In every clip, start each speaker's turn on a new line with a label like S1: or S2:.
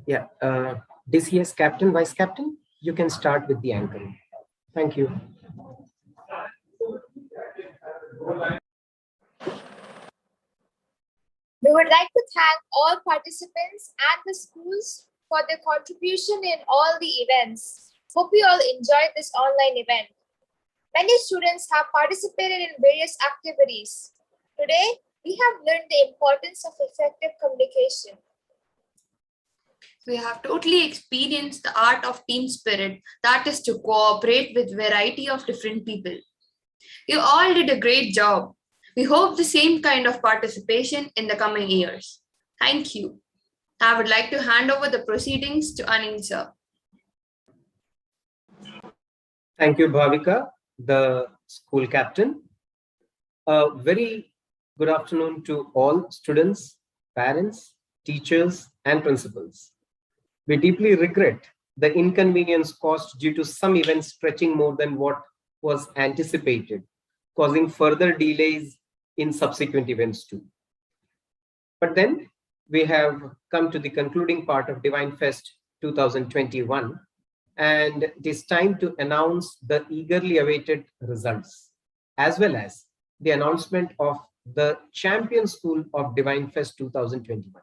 S1: Yeah, DCS Captain, Vice Captain, you can start with the anchoring. Thank you.
S2: We would like to thank all participants and the schools for their contribution in all the events. Hope you all enjoyed this online event. Many students have participated in various activities. Today, we have learned the importance of effective communication.
S3: We have totally experienced the art of team spirit, that is to cooperate with variety of different people. You all did a great job. We hope the same kind of participation in the coming years. Thank you. I would like to hand over the proceedings to Anil sir.
S1: Thank you, Bhavika, the school captain. A very good afternoon to all students, parents, teachers, and principals. We deeply regret the inconvenience caused due to some events stretching more than what was anticipated, causing further delays in subsequent events too. But then we have come to the concluding part of Divine Fest 2021, and it is time to announce the eagerly awaited results, as well as the announcement of the champion school of Divine Fest 2021.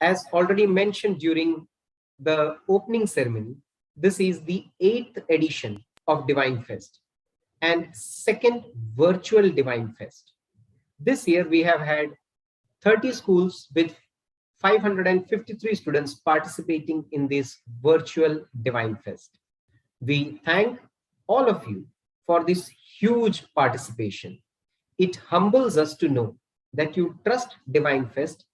S1: As already mentioned during the opening ceremony, this is the 8th edition of Divine Fest and second virtual Divine Fest. This year we have had 30 schools with 553 students participating in this virtual Divine Fest. We thank all of you for this huge participation. It humbles us to know that you trust Divine Fest,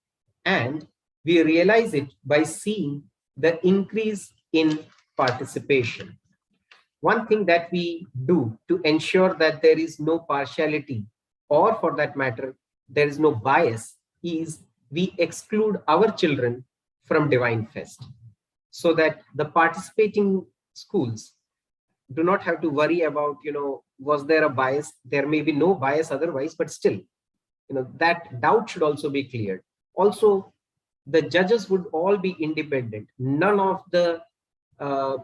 S1: and we realize it by seeing the increase in participation. One thing that we do to ensure that there is no partiality, or for that matter, there is no bias, is we exclude our children from Divine Fest, so that the participating schools do not have to worry about, was there a bias? There may be no bias otherwise, but still, that doubt should also be cleared. Also, the judges would all be independent. None of the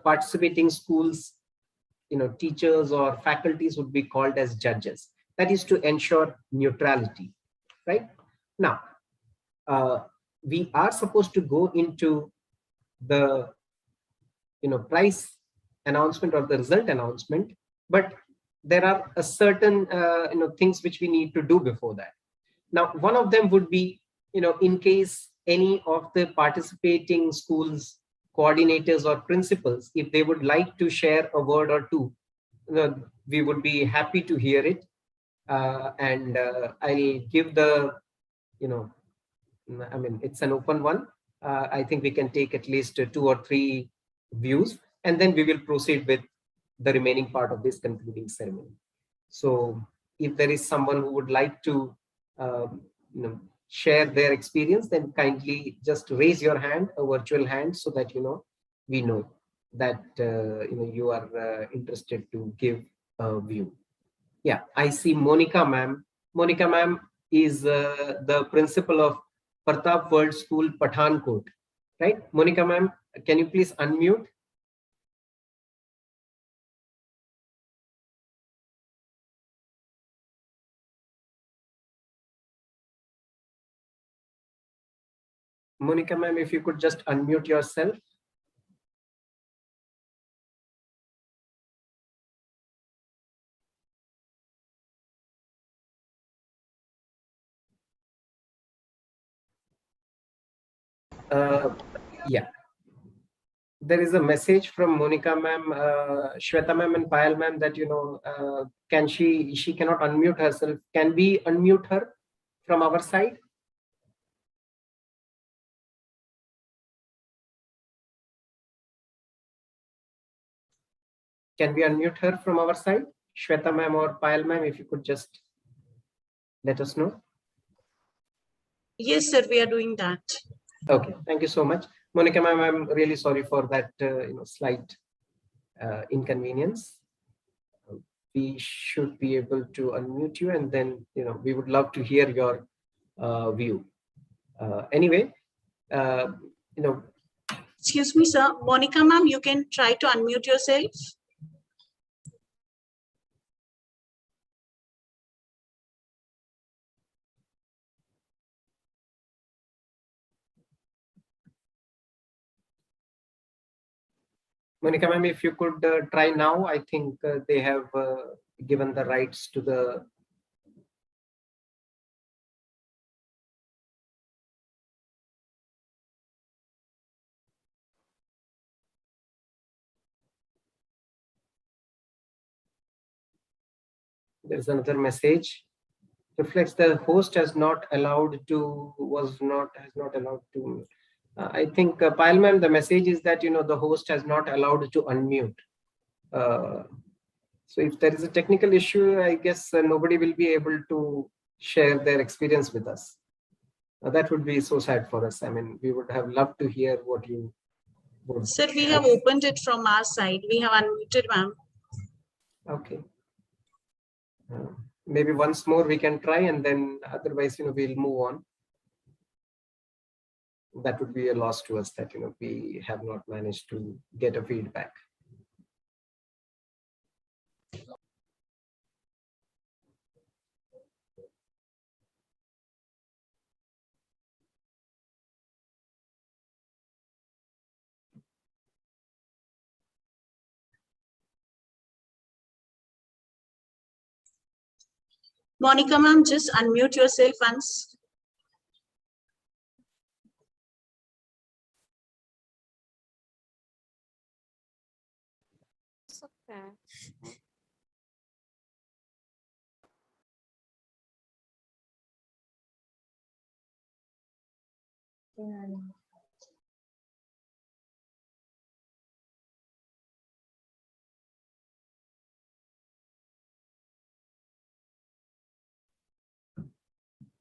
S1: participating schools, teachers or faculties would be called as judges. That is to ensure neutrality, right? Now, we are supposed to go into the, prize announcement or the result announcement, but there are a certain, things which we need to do before that. Now, one of them would be, in case any of the participating schools coordinators or principals, if they would like to share a word or two, we would be happy to hear it. And I'll give the, it's an open one. I think we can take at least 2 or 3 views, and then we will proceed with the remaining part of this concluding ceremony. So if there is someone who would like to share their experience, then kindly just raise your hand, a virtual hand, so that we know that you are interested to give a view. Yeah, I see Monica ma'am. Monica ma'am is the principal of Pratap World School, Pathankot, right? Monica ma'am, can you please unmute? Monica ma'am, if you could just unmute yourself. Yeah. There is a message from Monica ma'am, Shweta ma'am and Payal ma'am that, can she cannot unmute herself. Can we unmute her from our side? Can we unmute her from our side? Shweta ma'am or Payal ma'am, if you could just let us know.
S4: Yes, sir, we are doing that.
S1: Okay, thank you so much. Monica ma'am, I'm really sorry for that, slight inconvenience. We should be able to unmute you, and then, we would love to hear your view. Anyway, you know,
S4: Excuse me, sir. Monica ma'am, you can try to unmute yourself.
S1: Monica ma'am, if you could try now, I think they have given the rights to the. There's another message. Reflects the host has not allowed to, has not allowed to. I think, Payal ma'am, the message is that, the host has not allowed to unmute. So if there is a technical issue, I guess nobody will be able to share their experience with us. That would be so sad for us. I mean, we would have loved to hear what you would.
S4: Sir, we have opened it from our side. We have unmuted ma'am.
S1: Okay. Maybe once more we can try, and then otherwise, we'll move on. That would be a loss to us that, we have not managed to get a feedback.
S4: Monica ma'am, just unmute yourself once.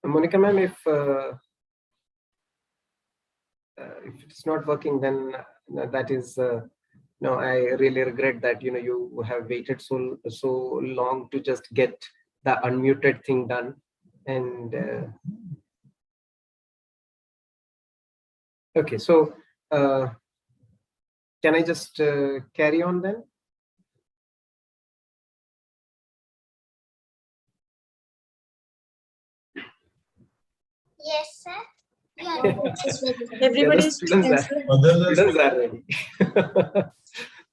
S1: Monica ma'am, if it's not working, then that is, I really regret that, you have waited so long to just get the unmuted thing done. And okay, so can I just carry on then?
S2: Yes, sir.
S4: Everybody is
S1: Students are ready.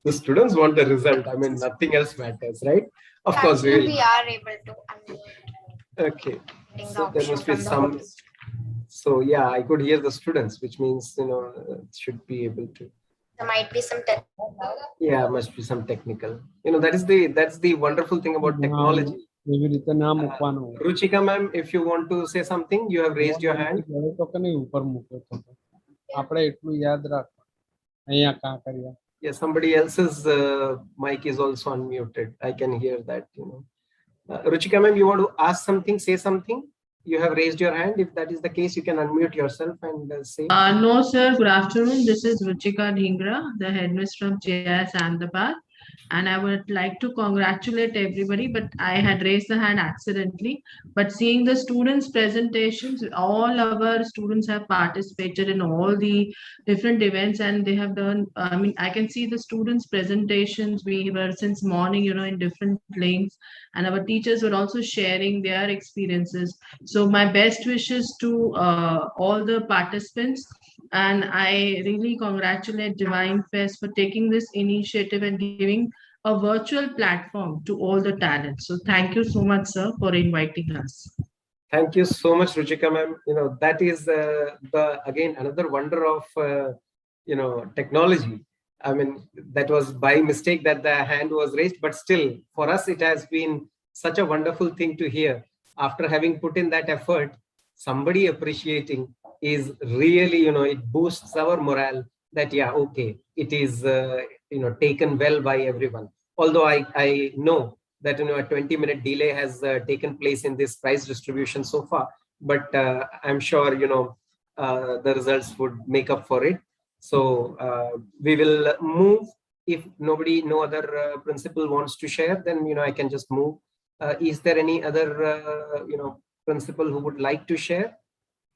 S1: The students want the result. I mean, nothing else matters, right? Of course, we
S2: are able to unmute.
S1: Okay. So there must be some. So yeah, I could hear the students, which means, should be able to.
S2: There might be some technical.
S1: Yeah, must be some technical. That's the wonderful thing about technology. Ruchika ma'am, if you want to say something, you have raised your hand. Yeah, somebody else's mic is also unmuted. I can hear that, Ruchika ma'am, you want to ask something, say something? You have raised your hand. If that is the case, you can unmute yourself and say.
S5: No, sir. Good afternoon. This is Ruchika Dhingra, the headmistress from JIS Ahmedabad. And I would like to congratulate everybody, but I had raised the hand accidentally. But seeing the students' presentations, all our students have participated in all the different events, and they have done, I can see the students' presentations. We were since morning, in different lanes, and our teachers were also sharing their experiences. So my best wishes to all the participants. And I really congratulate Divine Fest for taking this initiative and giving a virtual platform to all the talents. So thank you so much, sir, for inviting us.
S1: Thank you so much, Ruchika ma'am. That is again another wonder of technology. I mean, that was by mistake that the hand was raised, but still for us it has been such a wonderful thing to hear. After having put in that effort, somebody appreciating is really, it boosts our morale that, yeah, okay, it is, taken well by everyone. Although I know that, a 20-minute delay has taken place in this prize distribution so far, but I'm sure, the results would make up for it. So we will move. If no other principal wants to share, then, I can just move. Is there any other, principal who would like to share?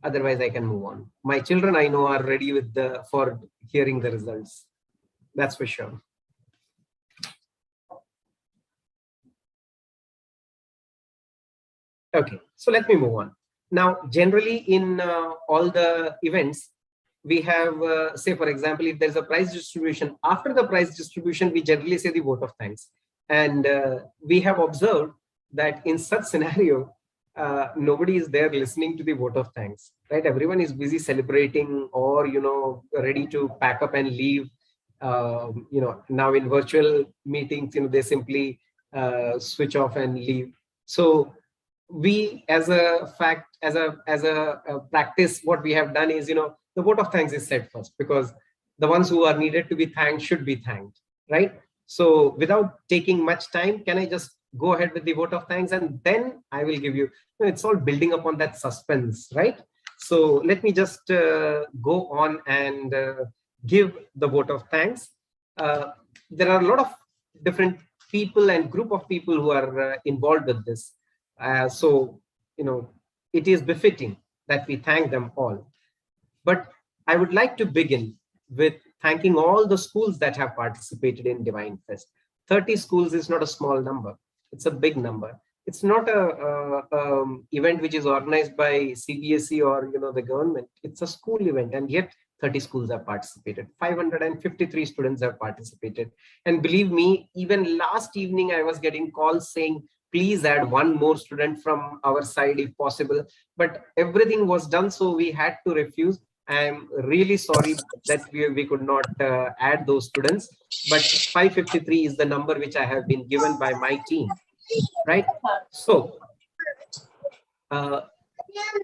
S1: Otherwise, I can move on. My children, I know, are ready with for hearing the results. That's for sure. Okay, so let me move on. Now, generally in all the events, we have, say, for example, if there's a prize distribution, after the prize distribution, we generally say the vote of thanks. And we have observed that in such scenario, nobody is there listening to the vote of thanks, right? Everyone is busy celebrating or, ready to pack up and leave. Now in virtual meetings, they simply switch off and leave. So we, as a fact, as a practice, what we have done is, the vote of thanks is said first, because the ones who are needed to be thanked should be thanked, right? So without taking much time, can I just go ahead with the vote of thanks, and then I will give you, it's all building upon that suspense, right? So let me just go on and give the vote of thanks. There are a lot of different people and group of people who are involved with this. So, it is befitting that we thank them all. But I would like to begin with thanking all the schools that have participated in Divine Fest. 30 schools is not a small number. It's a big number. It's not a event which is organized by CBSE or, the government. It's a school event, and yet 30 schools have participated. 553 students have participated. And believe me, even last evening, I was getting calls saying, please add one more student from our side if possible. But everything was done, so we had to refuse. I'm really sorry that we could not add those students, but 553 is the number which I have been given by my team, right? So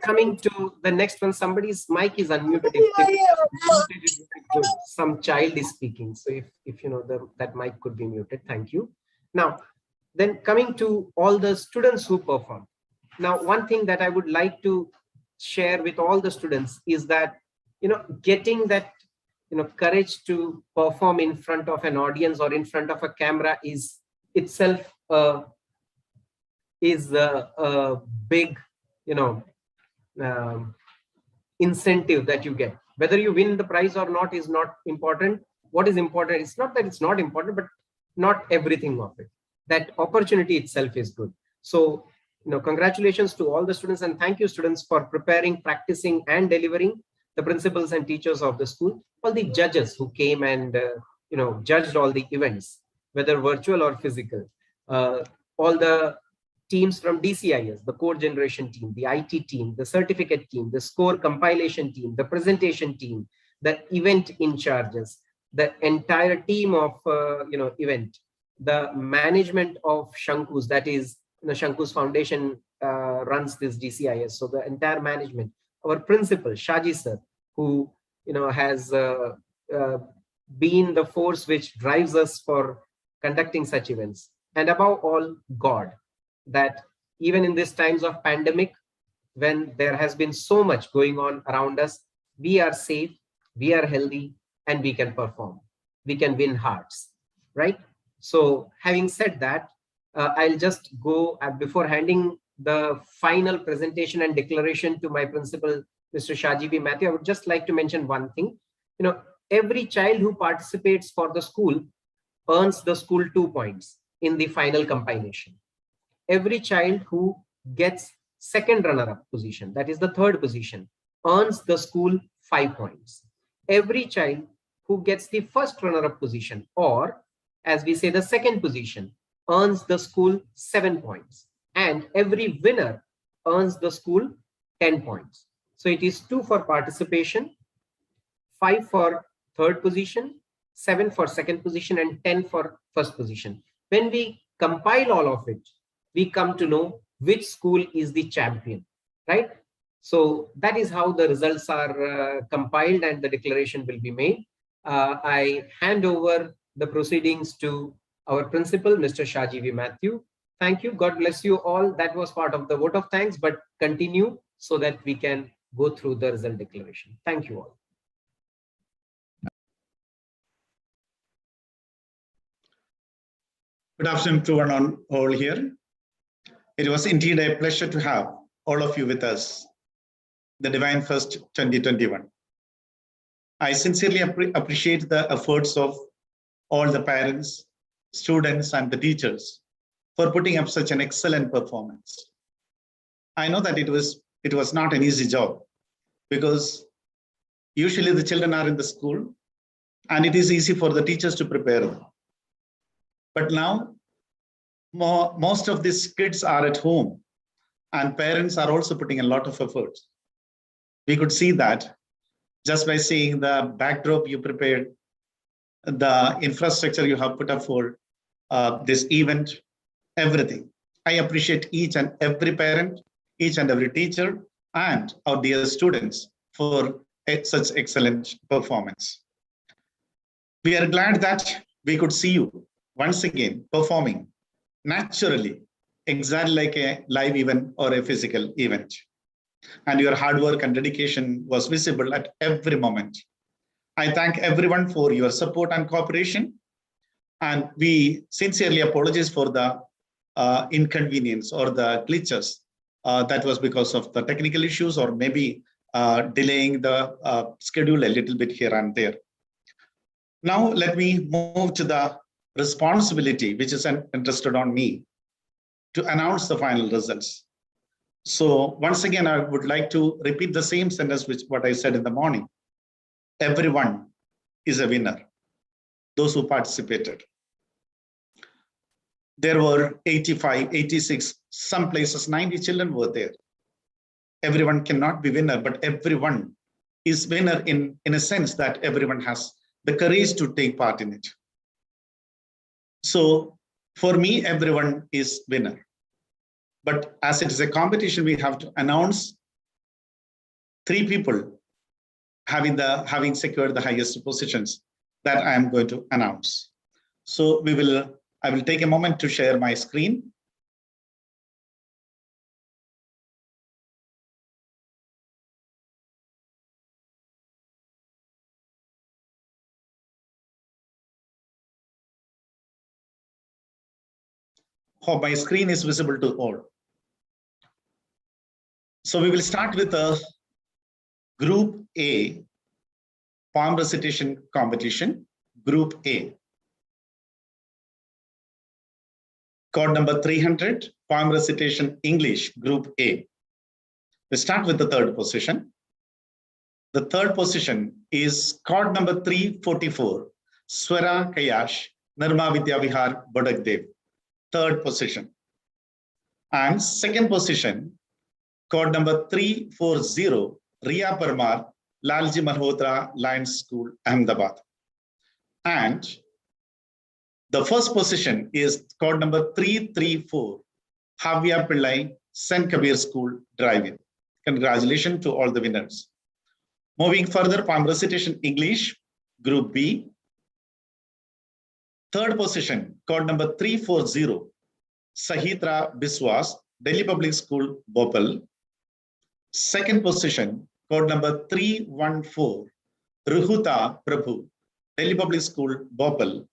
S1: coming to the next one, somebody's mic is unmuted. If some child is speaking, so if that mic could be muted, thank you. Now, then coming to all the students who perform. Now, one thing that I would like to share with all the students is that, getting that, courage to perform in front of an audience or in front of a camera is itself a big, incentive that you get. Whether you win the prize or not is not important. What is important, it's not that it's not important, but not everything of it. That opportunity itself is good. So, congratulations to all the students, and thank you, students, for preparing, practicing, and delivering. The principals and teachers of the school, all the judges who came and judged all the events, whether virtual or physical, all the teams from DCIS, the code generation team, the IT team, the certificate team, the score compilation team, the presentation team, the event in charges, the entire team of event, the management of Shankus, that is, Shankus Foundation runs this DCIS. So the entire management, our principal, Shaji sir, who has been the force which drives us for conducting such events. And above all, God, that even in these times of pandemic, when there has been so much going on around us, we are safe, we are healthy, and we can perform. We can win hearts, right? So having said that, I'll just go before handing the final presentation and declaration to my principal, Mr. Shaji V. Mathew. I would just like to mention one thing. Every child who participates for the school earns the school 2 points in the final compilation. Every child who gets second runner-up position, that is the third position, earns the school 5 points. Every child who gets the first runner-up position, or as we say, the second position, earns the school 7 points. And every winner earns the school 10 points. So it is 2 for participation, 5 for third position, 7 for second position, and 10 for first position. When we compile all of it, we come to know which school is the champion, right? So that is how the results are compiled and the declaration will be made. I hand over the proceedings to our principal, Mr. Shaji V. Mathew. Thank you. God bless you all. That was part of the vote of thanks, but continue so that we can go through the result declaration. Thank you all.
S6: Good afternoon to one and all here. It was indeed a pleasure to have all of you with us the Divine Fest 2021. I sincerely appreciate the efforts of all the parents, students, and the teachers for putting up such an excellent performance. I know that it was not an easy job, because usually the children are in the school and it is easy for the teachers to prepare them. But now most of these kids are at home and parents are also putting a lot of effort. We could see that just by seeing the backdrop you prepared, the infrastructure you have put up for this event, everything. I appreciate each and every parent, each and every teacher, and our dear students for such excellent performance. We are glad that we could see you once again performing naturally, exactly like a live event or a physical event. And your hard work and dedication was visible at every moment. I thank everyone for your support and cooperation. And we sincerely apologize for the inconvenience or the glitches that was because of the technical issues, or maybe delaying the schedule a little bit here and there. Now, let me move to the responsibility which is entrusted on me to announce the final results. So once again, I would like to repeat the same sentence which what I said in the morning. Everyone is a winner, those who participated. There were 85, 86, some places 90 children were there. Everyone cannot be winner, but everyone is winner in a sense that everyone has the courage to take part in it. So for me, everyone is winner. But as it is a competition, we have to announce 3 people having secured the highest positions that I am going to announce. So I will take a moment to share my screen. Hope my screen is visible to all. So we will start with a Group A poem recitation competition. Group A. Code number 300, poem recitation English, Group A. We start with the 3rd position. The 3rd position is code number 344, Swara Kayash, Nirma Vidya Vihar, Bodakdev. 3rd position. And 2nd position, code number 340, Riya Parmar, Lalji Malhotra, Lions School, Ahmedabad. And the 1st position is code number 334, Havya Pillai, St. Kabir School, Drive-In. Congratulations to all the winners. Moving further, poem recitation English, Group B. 3rd position, code number 340, Sahitra Biswas, Delhi Public School, Bhopal. 2nd position, code number 314, Ruhuta Prabhu, Delhi Public School, Bhopal.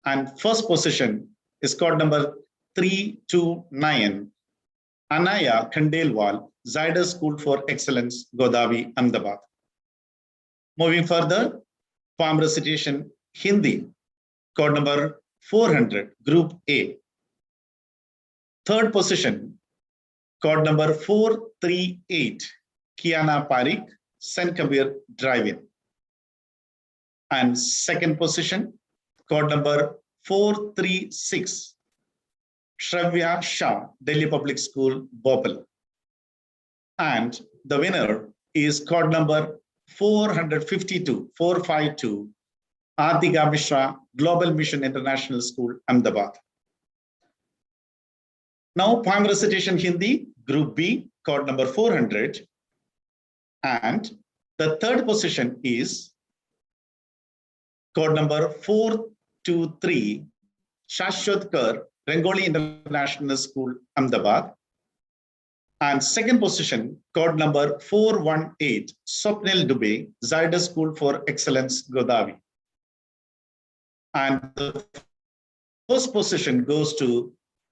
S6: And 1st position is code number 329, Anaya Khandelwal, Zydus School for Excellence, Godavi, Ahmedabad. Moving further, poem recitation Hindi, code number 400, Group A. 3rd position, code number 438, Kiana Parikh, St. Kabir, Drive-In. And 2nd position, code number 436, Shravya Shah, Delhi Public School, Bhopal. And the winner is code number 452, Artika Mishra, Global Mission International School, Ahmedabad. Now, poem recitation Hindi, Group B, code number 400. And the 3rd position is code number 423, Shashwatkar, Rangoli International School, Ahmedabad. And 2nd position, code number 418, Swapnil Dubey, Zydus School for Excellence, Godavi. And the 1st position goes to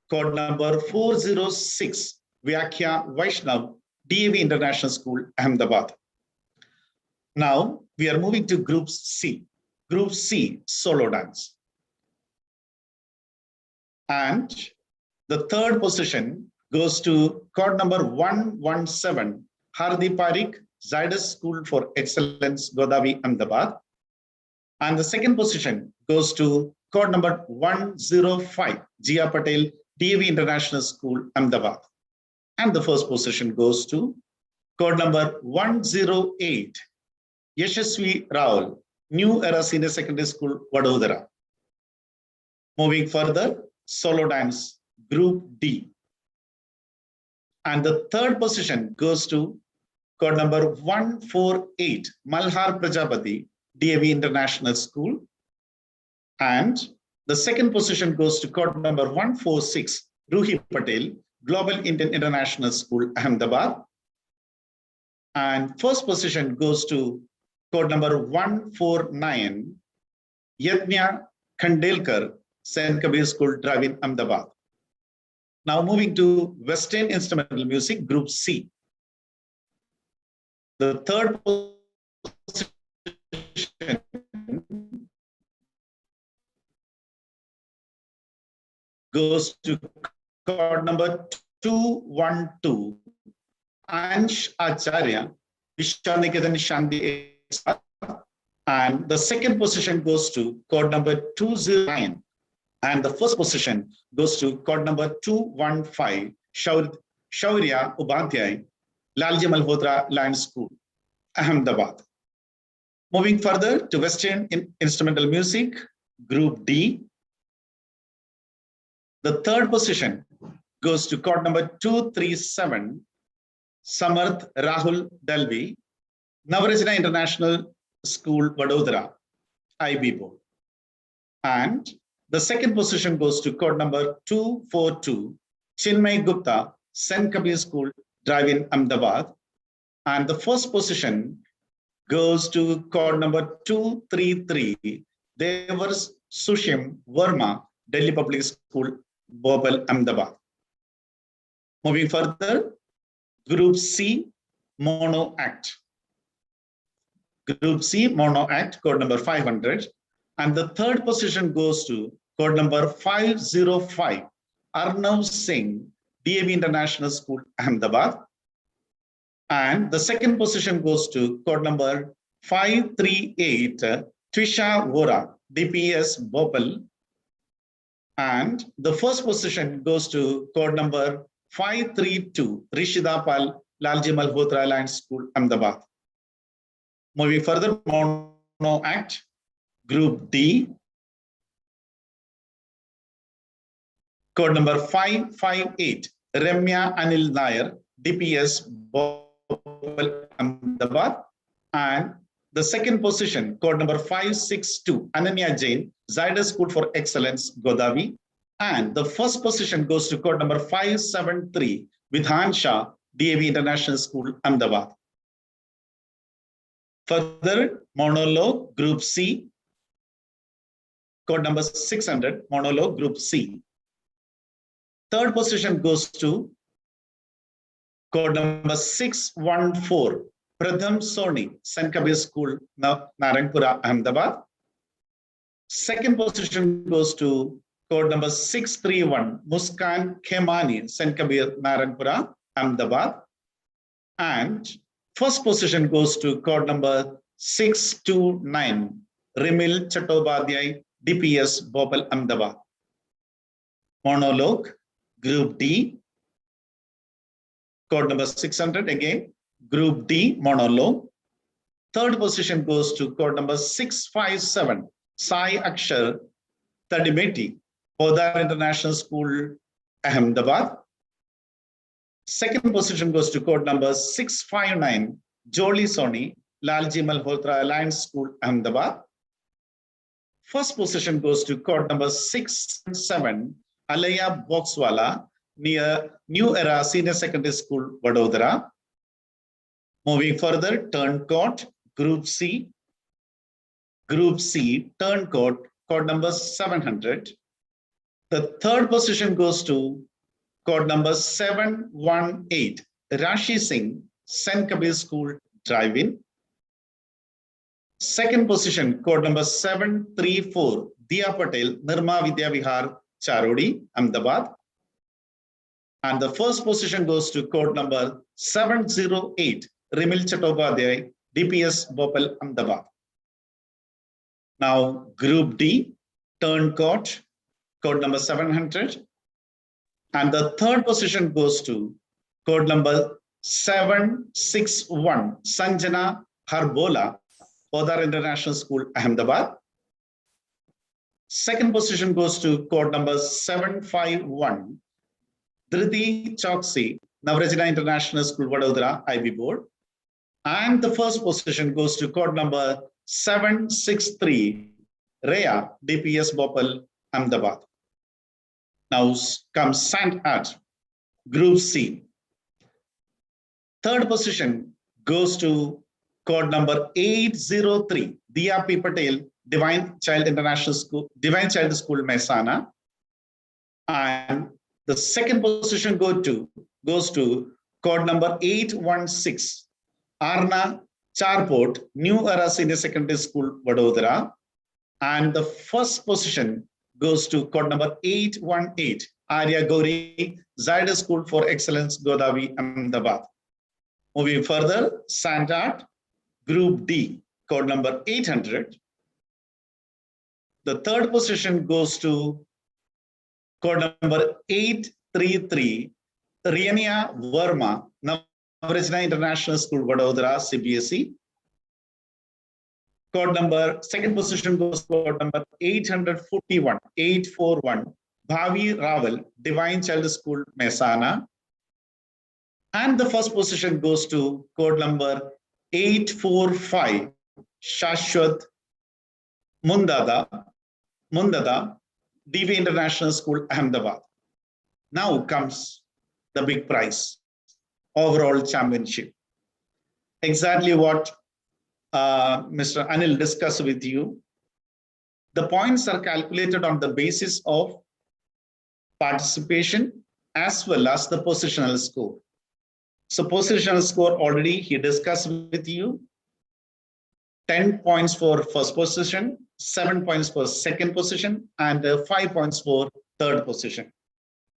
S6: code number 406, Vyakhya Vaishnav, DAV International School, Ahmedabad. Now we are moving to Group C. Group C, solo dance. And the third position goes to code number 117, Hardi Parikh, Zydus School for Excellence, Godavi, Ahmedabad. And the second position goes to code number 105, Jia Patel, DAV International School, Ahmedabad. And the first position goes to code number 108, Yashasvi Raul, New Era Senior Secondary School, Vadodara. Moving further, solo dance, Group D. And the third position goes to code number 148, Malhar Prajapati, DAV International School. And the second position goes to code number 146, Ruhi Patel, Global Indian International School, Ahmedabad. And first position goes to code number 149, Yadnya Khandelkar, St. Kabir School, Drive-in, Ahmedabad. Now moving to Western Instrumental Music, Group C. The third position goes to code number 212, Ansh Acharya, Vishwaniketan Shanti. And the second position goes to code number 209. And the first position goes to code number 215, Shaurya Upadhyay, Lalji Malhotra Land School, Ahmedabad. Moving further to Western Instrumental Music, Group D. The third position goes to code number 237, Samarth Rahul Dalvi, Navarajana International School, Vadodara, IB Board. And the second position goes to code number 242, Chinmay Gupta, St. Kabir School, Drive-in, Ahmedabad. And the first position goes to code number 233, Devars Sushim Verma, Delhi Public School, Bhopal, Ahmedabad. Moving further, Group C, Mono Act. Group C, Mono Act, code number 500. And the third position goes to code number 505, Arnav Singh, DAV International School, Ahmedabad. And the second position goes to code number 538, Twisha Vora, DPS Bhopal. And the first position goes to code number 532, Rishida Pal, Lalji Malhotra Land School, Ahmedabad. Moving further, Mono Act, Group D, code number 558, Ramya Anil Nair, DPS Bhopal, Ahmedabad. And the second position, code number 562, Ananya Jain, Zydus School for Excellence, Godavi. And the first position goes to code number 573, Vidhan Shah, DAV International School, Ahmedabad. Further, monologue, Group C, code number 600, monologue, Group C. Third position goes to code number 614, Pratham Soni, St. Kabir School, Narangpura, Ahmedabad. Second position goes to code number 631, Muskan Khemani, St. Kabir, Narangpura, Ahmedabad. And first position goes to code number 629, Rimil Chattopadhyay, DPS Bhopal, Ahmedabad. Monologue, Group D, code number 600 again, Group D, monologue. Third position goes to code number 657, Sai Akshar Tadimeti, Podar International School, Ahmedabad. Second position goes to code number 659, Jolie Soni, Lalji Malhotra Alliance School, Ahmedabad. First position goes to code number 67, Alaya Boxwala, near New Era Senior Secondary School, Vadodara. Moving further, turncoat, Group C. Group C, turncoat, code number 700. The third position goes to code number 718, Rashi Singh, St. Kabir School, Drive-In. Second position, code number 734, Diya Patel, Nirma Vidya Vihar, Charodi, Ahmedabad. And the first position goes to code number 708, Rimil Chattopadhyay, DPS Bhopal, Ahmedabad. Now, Group D, Turncoat, code number 700. And the third position goes to code number 761, Sanjana Harbola, Podar International School, Ahmedabad. Second position goes to code number 751, Dhriti Choksi, Navrajana International School, Vadodara, IB Board. And the first position goes to code number 763, Rhea, DPS Bhopal, Ahmedabad. Now comes Sant Art, Group C. Third position goes to code number 803, Diya P. Patel, Divine Child International School, Divine Child School, Mehsana. And the second position goes to code number 816, Arna Charport, New Era Senior Secondary School, Vadodara. And the first position goes to code number 818, Arya Gauri, Zydus School for Excellence, Godavi, Ahmedabad. Moving further, Sant Art, Group D, code number 800. The third position goes to code number 833, Riania Verma, Navrajana International School, Vadodara, CBSE. Second position goes to code number 841, Bhavi Raval, Divine Child School, Mehsana. And the first position goes to code number 845, Shashwat Mundada, DV International School, Ahmedabad. Now comes the big prize, overall championship. Exactly what Mr. Anil discussed with you. The points are calculated on the basis of participation as well as the positional score. So positional score already he discussed with you. 10 points for first position, 7 points for second position, and 5 points for third position.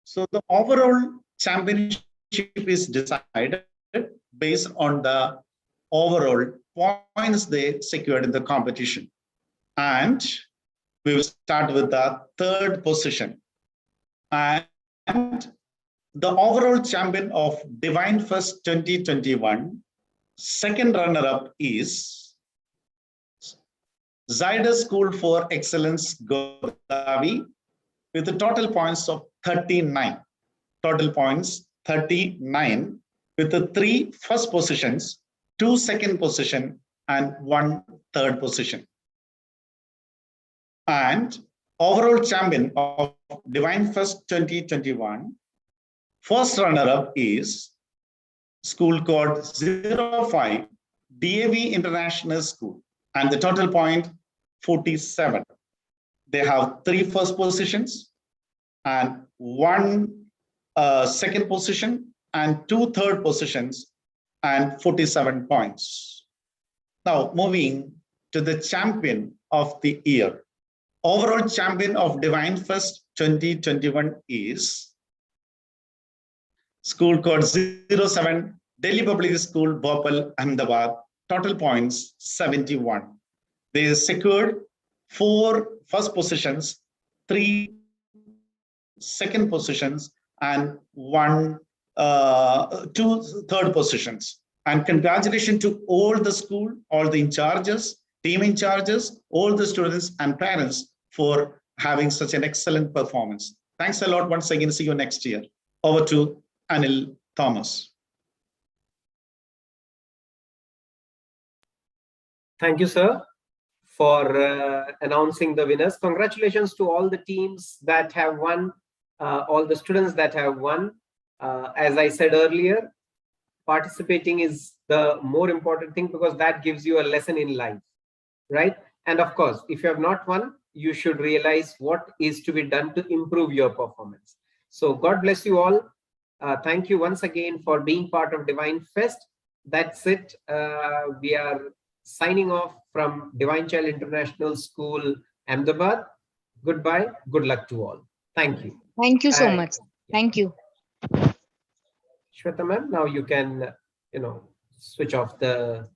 S6: So the overall championship is decided based on the overall points they secured in the competition. And we will start with the third position. And the overall champion of Divine Fest 2021, second runner-up is Zydus School for Excellence, Godavi, with a total points of 39. Total points 39, with the 3 first positions, 2 second position, and 1 third position. And overall champion of Divine Fest 2021, first runner-up is school code 05, DAV International School, and the total point 47. They have 3 first positions and 1 second position and 2 third positions and 47 points. Now moving to the champion of the year. Overall champion of Divine Fest 2021 is school code 07, Delhi Public School, Bhopal, Ahmedabad. Total points 71. They secured 4 first positions, 3 second positions, and 2 third positions. And congratulations to all the school, all the in-charges, team in-charges, all the students and parents for having such an excellent performance. Thanks a lot once again. See you next year. Over to Anil Thomas.
S1: Thank you, sir, for announcing the winners. Congratulations to all the teams that have won, all the students that have won. As I said earlier, participating is the more important thing because that gives you a lesson in life, right? And of course, if you have not won, you should realize what is to be done to improve your performance. So God bless you all. Thank you once again for being part of Divine Fest. That's it. We are signing off from Divine Child International School, Ahmedabad. Goodbye. Good luck to all. Thank you.
S7: Thank you so
S1: And-
S7: much. Thank you.
S1: Shweta ma'am, now you can, switch off the channel.